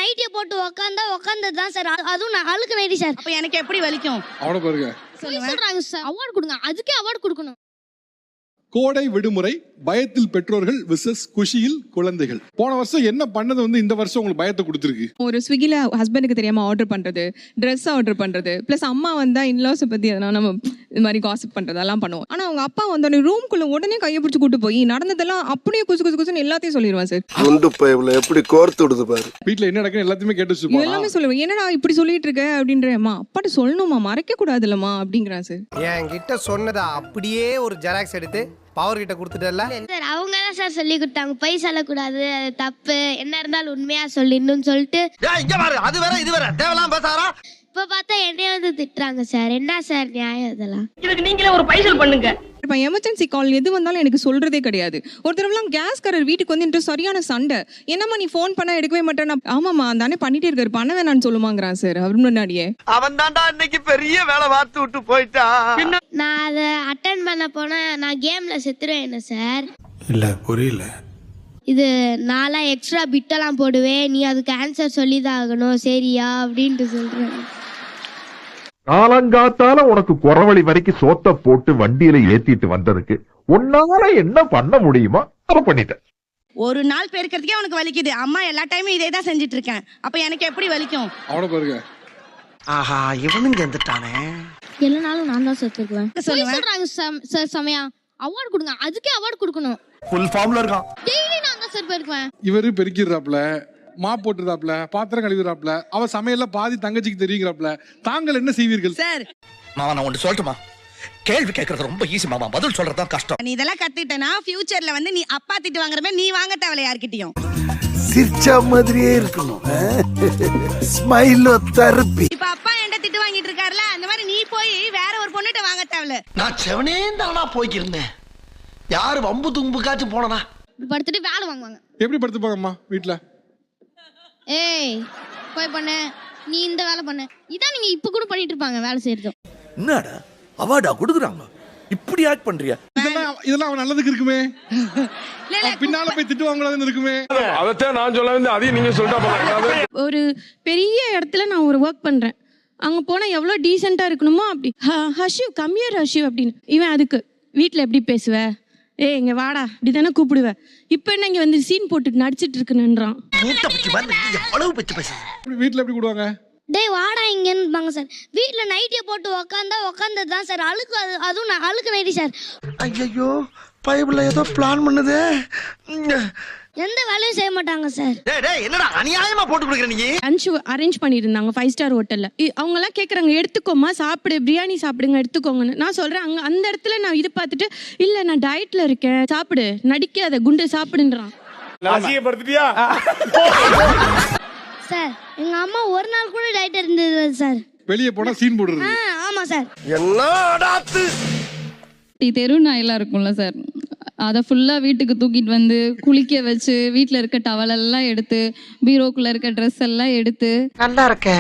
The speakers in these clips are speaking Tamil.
நைட்டியை போட்டு உக்காந்தது தான் சார். அதுவும் நான் அழுக்கு நைட்டி சார். அப்ப எனக்கு எப்படி வலிக்கும்? அவனை பாருங்க. சொல்றாங்க சார், அவார்டு கொடுங்க, அதுக்கே அவார்டு கொடுக்கணும். கோடை விடுமுறை பயத்தில் பெற்றோர்கள் விசஸ் குஷியில் குழந்தைகள். போன வருஷம் என்ன பண்ணது இந்த வருஷம் உங்களுக்கு பயத்தை கொடுத்துருக்கு? ஒரு ஸ்விக்கில ஹஸ்பண்டுக்கு தெரியாம ஆர்டர் பண்றது, ட்ரெஸ் ஆர்டர் பண்றது, பிளஸ் அம்மா வந்தா இன்லாஸ் பத்தி எதனா நம்ம இது மாதிரி காசிப் பண்றது எல்லாம் பண்ணுவோம். ஆனா அவங்க அப்பா வந்தோடனே ரூம்குள்ள உடனே கையை பிடிச்சு கூட்டு போய் நடந்ததெல்லாம் அப்படியே குசு குசு குசுன்னு எல்லாத்தையும் சொல்லிடுவான் சார். குண்டு பைப்ல எப்படி கோர்த்து விடுது பாரு. வீட்டுல என்ன நடக்குன்னு எல்லாத்தையுமே கேட்டு வச்சுப்போம். எல்லாமே சொல்லுவேன். என்னடா இப்படி சொல்லிட்டு இருக்க அப்படின்றேம்மா. அப்பாட்ட சொல்லணுமா, மறைக்க கூடாது இல்லம்மா அப்படிங்கிறான் சார். என்கிட்ட சொன்னதா அப்படியே ஒரு ஜெராக்ஸ் எடுத்து பவர் கிட்ட கொடுத்துட்டல சார். அவங்க தான் சார் சொல்லி கொடுத்தாங்க, பை சொல்லக்கூடாது, அது தப்பு, என்ன இருந்தாலும் உண்மையா சொல்லிடணும்னு சொல்லிட்டு. அது வேற இது வேற தேவலாம் பேசாரா. இப்ப பார்த்தா என்னைய திட்டுறாங்க சார். என்ன சார் நியாயம் இதெல்லாம்? இதுக்கு நீங்களே ஒரு பைசல் பண்ணுங்க. இப்போ எமர்ஜென்சி கால் எது வந்தாலும் எனக்கு சொல்றதே கிடையாது. ஒரு தடவைலாம் கேஸ்காரர் வீட்டுக்கு வந்து சரியான சண்டை. என்னம்மா நீ ஃபோன் பண்ணா எடுக்கவே மாட்டேன். ஆமாம்மா தானே பண்ணிட்டே இருக்காரு, பண்ண வேணான்னு சொல்லுமாங்கிறான் சார். அவர் முன்னாடியே அவன் தாண்டா இன்னைக்கு பெரிய வேலை பார்த்து விட்டு போயிட்டான். நான் அதை அட்டன் பண்ண போனா நான் கேம்ல செத்துருவேன் சார். இல்ல புரியல. இது நான்லாம் எக்ஸ்ட்ரா பிட்டெல்லாம் போடுவேன், நீ அதுக்கு ஆன்சர் சொல்லிதான் ஆகணும் சரியா அப்படின்ட்டு சொல்றேன். காலங்காத்தால உனக்கு குறவழி வரைக்கும் சோத்த போட்டு வண்டியில ஏத்திட்டு வந்ததுக்கு உன்னால என்ன பண்ண முடியுமோ அதை பண்ணிட்டேன். ஒரு நாள் பெருக்கிறதுக்கே உனக்கு வலிக்குது. அம்மா எல்லா டைமும் இதே தான் செஞ்சுட்டு இருக்கேன். அப்ப எனக்கு எப்படி வலிக்கும்? அவனை பாருங்க. ஆஹா இவனுங்க வந்துட்டானே. எல்லா நாளும் நான் தான் செத்துக்குவேன் சொல்றாங்க சார். சமயா அவார்டு கொடுங்க, அதுக்கே அவார்டு கொடுக்கணும். ஃபுல் ஃபார்ம்ல இருக்கான். டெய்லி நான் தான் சார் போயிருக்குவேன். இவரு பெருக்கிறாப்ல, மா போட்டுறாப்ல, பாத்திரம் கழுவிறாப்ல, அவ சமையல்ல பாதி தங்கச்சிக்கு தெரியுங்கிறாப்ல. தாங்கள் என்ன செய்வீர்கள் சார்? மாமா நான் ஒன்று சொல்லட்டுமா? கேள்வி கேட்கறது ரொம்ப ஈஸி மாமா, பதில் சொல்றதுதான் கஷ்டம். நீ இதெல்லாம் கத்துட்டனா ஃபியூச்சர்ல வந்து நீ அப்பா திட்டு வாங்குற மாதிரி நீ வாங்க தேவையில்ல யார்கிட்டயும். சிரிச்சா மாதிரியே இருக்கணும். ஸ்மைலோ தெரப்பி. இப்ப அப்பா என்கிட்ட திட்டு வாங்கிட்டு இருக்காருல, அந்த மாதிரி நீ போய் வேற ஒரு பொண்ணுகிட்ட வாங்க தேவையில்ல. நான் செவனே தானா போய்க்கிருந்தேன். யாரு வம்பு தும்புக்காச்சும் போனனா படுத்துட்டு வேலை வாங்குவாங்க. எப்படி படுத்துப்பாங்கம்மா வீட்டுல? ஏய் போய் பண்ணு, நீ இந்த வேலை பண்ணு, இதான் நீங்க இப்ப கூட பண்ணிட்டு இருப்பாங்க வேலை செய்யறது. என்னடா அவார்டா கொடுக்குறாங்க, இப்படி ஆக்ட் பண்றியா? இதெல்லாம் அவன் நல்லதுக்கு இருக்குமே. பின்னால போய் திட்டு வாங்கலாம்னு இருக்குமே. அதத்தான் நான் சொல்ல வந்து அதையும் நீங்க சொல்லிட்டா. ஒரு பெரிய இடத்துல நான் ஒரு ஒர்க் பண்றேன். அங்க போனா எவ்வளவு டீசெண்டா இருக்கணுமோ அப்படி ஹஷிவ் கம்மியர் ஹஷிவ் அப்படின்னு. இவன் அதுக்கு வீட்டுல எப்படி பேசுவ, ஏய் இங்க வாடா இப்படிதானே கூப்பிடுவ, இப்ப என்ன இங்க வந்து சீன் போட்டுட்டு நடிச்சிட்டு இருக்குன்றான். வீட்டுல எப்படி கூடுவாங்க? டேய் வாடா இங்கன்னு சார். வீட்டுல நைட்டியை போட்டு உக்காந்தது தான் சார் அழுக்கு. அதுவும் நான் அழுக்கு நைட்டி சார். ஐயோ பைபிள்ல ஏதோ பிளான் பண்ணுதே. எந்த வேலையும் செய்ய மாட்டாங்க சார். என்னடா அநியாயமா போட்டு கொடுக்குற நீ. லஞ்சு அரேஞ்ச் பண்ணியிருந்தாங்க 5 ஸ்டார் ஹோட்டல்ல. அவங்க எல்லாம் கேக்குறாங்க எடுத்துக்கோமா சாப்பிடு, பிரியாணி சாப்பிடுங்க எடுத்துக்கோங்கன்னு. நான் சொல்றேன் அங்க அந்த இடத்துல நான் இது பார்த்துட்டு இல்ல நான் டயட்ல இருக்கேன் சாப்பிடு, நடிக்காத குண்டு சாப்பிடுன்றான். சார் எங்க அம்மா ஒரு நாள் கூட டயட் இருந்தது சார். வெளியே போனா சீன் போடுறது. ஆமா சார். என்னடாத்து தெரு நாயெல்லாம் இருக்கும்ல சார், அதை ஃபுல்லாக வீட்டுக்கு தூக்கிட்டு வந்து குளிக்க வச்சு வீட்டில் இருக்க டவல் எல்லாம் எடுத்து பீரோக்குள்ள இருக்க ட்ரெஸ் எல்லாம் எடுத்து நல்லா இருக்க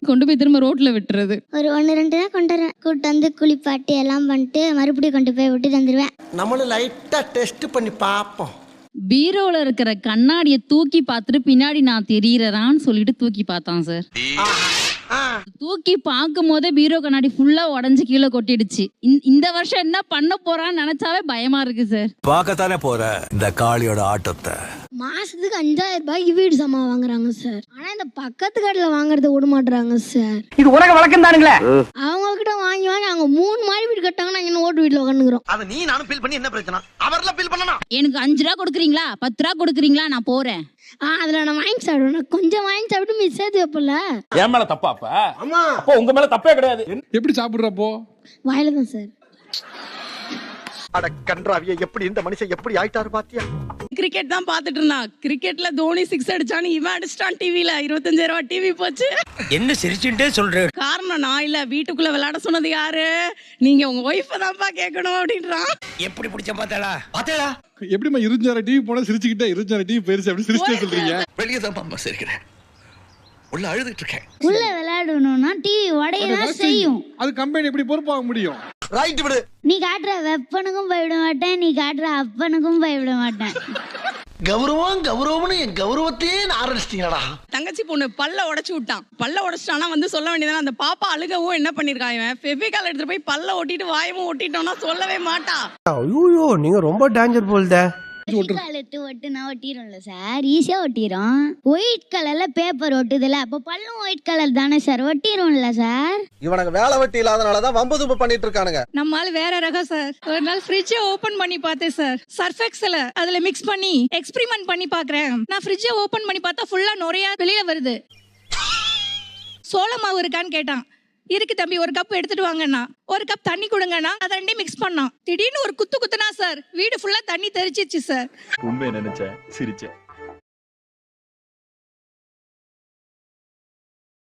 கொண்டு போய் திரும்ப ரோட்ல விட்டுறது. ஒரு 1-2 தான் கொண்டு வரேன். கூட்டு வந்து குளிப்பாட்டி எல்லாம் பண்ணிட்டு மறுபடியும் கொண்டு போய் விட்டு தந்துடுவேன். நம்மளும் லைட்டா டெஸ்ட் பண்ணி பாப்போம். பீரோல இருக்கிற கண்ணாடியை தூக்கி பார்த்துட்டு பின்னாடி நான் தெரியறான்னு சொல்லிட்டு தூக்கி பார்த்தான் சார். தூக்கி பார்க்கும் போதே பீரோ கண்ணாடி ஃபுல்லா உடஞ்சு கீழே கொட்டிடுச்சு. இந்த வருஷம் என்ன பண்ண போறான்னு நினைச்சாவே பயமா இருக்கு சார். பார்க்கத்தானே போற இந்த காளியோட ஆட்டத்தை. மாசத்துக்கு 5000 ரூபாய்க்கு வீடு சாமான் வாங்குறாங்க சார். ஆனா இந்த பக்கத்து கடையில வாங்குறத விட மாட்டாங்க சார். இது உலக வழக்கம் தானுங்களே. அவங்க கிட்ட வாங்கி அவங்க 3 மாடி வீடு கட்டாங்க, நாங்க இன்னும் ஓட்டு வீட்டுல உட்காந்துக்கிறோம். அத நீ நானும் ஃபீல் பண்ணி என்ன பிரச்சனை? அவர்ல ஃபீல் பண்ணனா எனக்கு 5 ரூபா கொடுக்குறீங்களா 10 ரூபா கொடுக்குறீங்களா நான் போறேன். அதுல நான் வாங்கி சாப்பிடுவேன். கொஞ்சம் வாங்கி சாப்பிட்டு மிஸ் சேர்த்து வைப்பல. என் மேல தப்பா? அப்போ உங்க மேல தப்பே கிடையாது. எப்படி சாப்பிடுறப்போ? வாயில தான் சார். அட கன்றாவிய எப்படி இந்த மனுஷன் எப்படி ஆயிட்டாரு பாத்தியா? கிரிக்கெட் தான் பாத்துட்டு இருந்தான். கிரிக்கெட்ல தோனி 6 அடிச்சான்னு இவன் அடிச்சிட்டான். டிவில 25,000 ரூபாய் டிவி போச்சு. என்ன சிரிச்சுட்டே சொல்ற? காரணம் நான் இல்ல, வீட்டுக்குள்ள விளையாட சொன்னது யாரு? நீங்க உங்க ஒய்ஃப தான்ப்பா கேட்கணும் அப்படின்றான். எப்படி பிடிச்ச பாத்தேளா? எப்படிமா 25,000 டிவி போனா சிரிச்சுக்கிட்டே 25,000 டிவி பெருசு அப்படி சிரிச்சுட்டே சொல்றீங்க? வெளியே தான் அம்மா சிரிக்கிறேன், உள்ள அழுதுட்டு இருக்கேன். உள்ள விளையாடணும்னா டிவி உடையதான் செய்யும். அது கம்பெனி எப்படி பொறுப்பாக முடியும்? ரைட் விடு. நீ காட்டுற வெப்பனுக்கும் போய்விட மாட்டேன், நீ காட்டுற அப்பனுக்கும் போய்விட மாட்டேன். கௌரவம் கௌரவம்னு என் கௌரவத்தையே ஆரம்பிச்சிட்டீங்களா? தங்கச்சி பொண்ணு பல்ல உடைச்சு விட்டான். பல்ல உடைச்சிட்டானா வந்து சொல்ல வேண்டியதானே. அந்த பாப்பா அழுகவும் என்ன பண்ணிருக்கான் இவன், ஃபெவிகால் எடுத்துட்டு போய் பல்ல ஒட்டிட்டு வாயமும் ஒட்டிட்டோம்னா சொல்லவே மாட்டா. ஐயோ நீங்க ரொம்ப டேஞ்சர் போல்தே. எடுத்து ஒட்டுனா ஒட்டிடும்ல சார், ஈஸியா ஒட்டிடும். ஒயிட் கலர்ல பேப்பர் ஒட்டுதுல, அப்ப பல்லும் ஒயிட் கலர் தானே சார், ஒட்டிடும்ல சார். இவனுக்கு வேலை வெட்டி இல்லாதனாலதான் வம்பு தும்பு பண்ணிட்டு இருக்கானுங்க. நம்மால வேற ரகம் சார். ஒரு நாள் ஃப்ரிட்ஜை ஓபன் பண்ணி பார்த்தேன் சார். சர்ஃபெக்ஸ்ல அதுல மிக்ஸ் பண்ணி எக்ஸ்பெரிமெண்ட் பண்ணி பாக்குறேன். நான் ஃப்ரிட்ஜை ஓபன் பண்ணி பார்த்தா ஃபுல்லா நுரையா வெளியில வருது. சோள மாவு இருக்கான்னு கேட்டான். இருக்கு தம்பி, ஒரு கப் எடுத்துட்டு வாங்கண்ணா. ஒரு கப் தண்ணி கொடுங்கண்ணா. அதை ரெண்டையும் மிக்ஸ் பண்ணான். திடீர்னு ஒரு குத்துனா சார், வீடு ஃபுல்லா தண்ணி தெரிச்சிருச்சு சார். உண்மையை நினைச்சேன், சிரிச்சேன்.